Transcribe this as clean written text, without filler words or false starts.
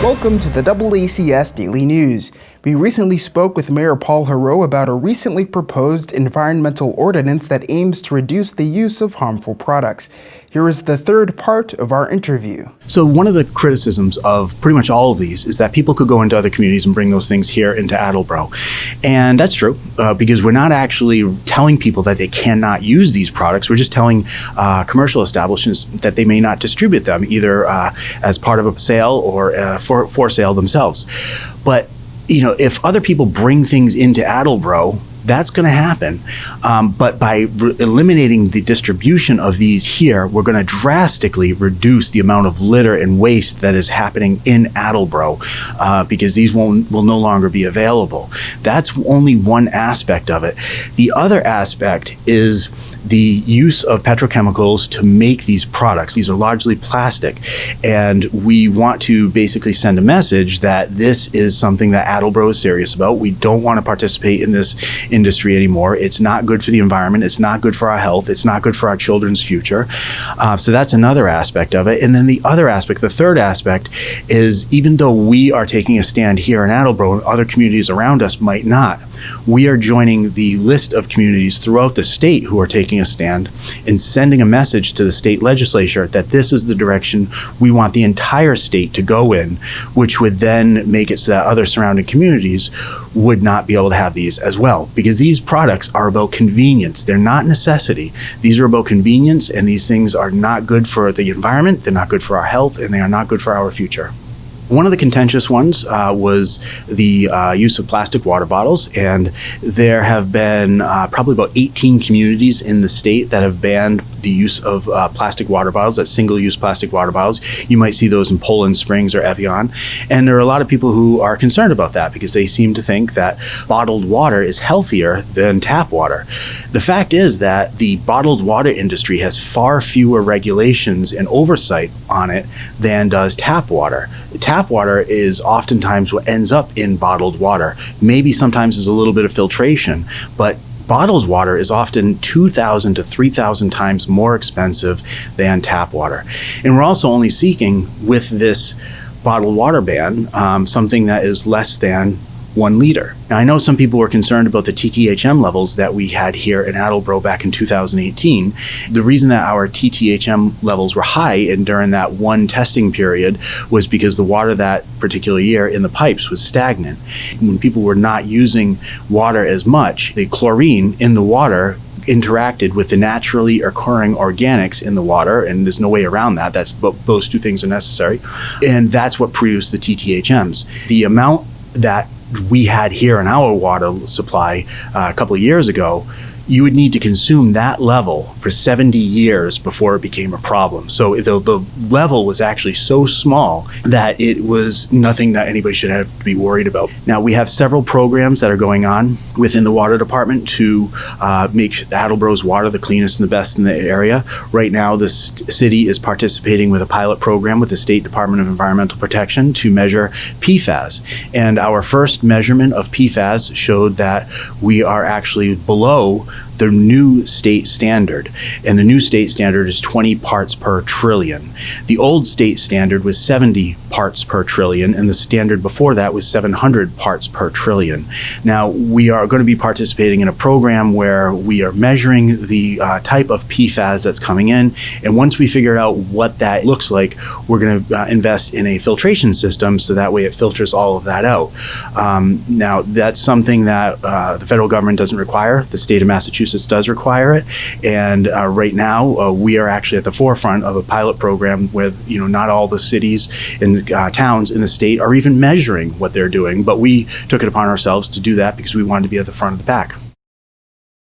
Welcome to the AACS Daily News. We recently spoke with Mayor Paul Heroux about a recently proposed environmental ordinance that aims to reduce the use of harmful products. Here is the third part of our interview. So one of the criticisms of pretty much all of these is that people could go into other communities and bring those things here into Attleboro. And that's true, because we're not actually telling people that they cannot use these products. We're just telling commercial establishments that they may not distribute them, either as part of a sale or for sale themselves. But if other people bring things into Attleboro, that's going to happen. But by eliminating the distribution of these here, we're going to drastically reduce the amount of litter and waste that is happening in Attleboro, because these will no longer be available. That's only one aspect of it. The other aspect is the use of petrochemicals to make these products. These are largely plastic, and we want to basically send a message that this is something that Attleboro is serious about. We don't want to participate in this industry anymore. It's not good for the environment. It's not good for our health. It's not good for our children's future. So that's another aspect of it. And then the other aspect, the third aspect, is even though we are taking a stand here in Attleboro and other communities around us might not, we are joining the list of communities throughout the state who are taking a stand and sending a message to the state legislature that this is the direction we want the entire state to go in, which would then make it so that other surrounding communities would not be able to have these as well. Because these products are about convenience. They're not necessity. These are about convenience, and these things are not good for the environment, they're not good for our health, and they are not good for our future. One of the contentious ones was the use of plastic water bottles, and there have been probably about 18 communities in the state that have banned the use of plastic water bottles, that's single-use plastic water bottles. You might see those in Poland Springs or Evian, and there are a lot of people who are concerned about that because they seem to think that bottled water is healthier than tap water. The fact is that the bottled water industry has far fewer regulations and oversight on it than does tap water. Tap water is oftentimes what ends up in bottled water. Maybe sometimes there's a little bit of filtration, but bottled water is often 2,000 to 3,000 times more expensive than tap water. And we're also only seeking, with this bottled water ban, something that is less than 1 liter. Now, I know some people were concerned about the TTHM levels that we had here in Attleboro back in 2018. The reason that our TTHM levels were high and during that one testing period was because the water that particular year in the pipes was stagnant. When people were not using water as much, the chlorine in the water interacted with the naturally occurring organics in the water, and there's no way around that. Those two things are necessary, and that's what produced the TTHMs. The amount that we had here in our water supply a couple of years ago, you would need to consume that level for 70 years before it became a problem. So the level was actually so small that it was nothing that anybody should have to be worried about. Now, we have several programs that are going on within the water department to make Attleboro's water the cleanest and the best in the area. Right now, the city is participating with a pilot program with the State Department of Environmental Protection to measure PFAS. And our first measurement of PFAS showed that we are actually below the new state standard, and the new state standard is 20 parts per trillion. The old state standard was 70 parts per trillion, and the standard before that was 700 parts per trillion. Now, we are going to be participating in a program where we are measuring the type of PFAS that's coming in, and once we figure out what that looks like, we're going to invest in a filtration system so that way it filters all of that out. Now, that's something that the federal government doesn't require. The state of Massachusetts does require it, and right now we are actually at the forefront of a pilot program with not all the cities and towns in the state are even measuring what they're doing, but we took it upon ourselves to do that because we wanted to be at the front of the pack.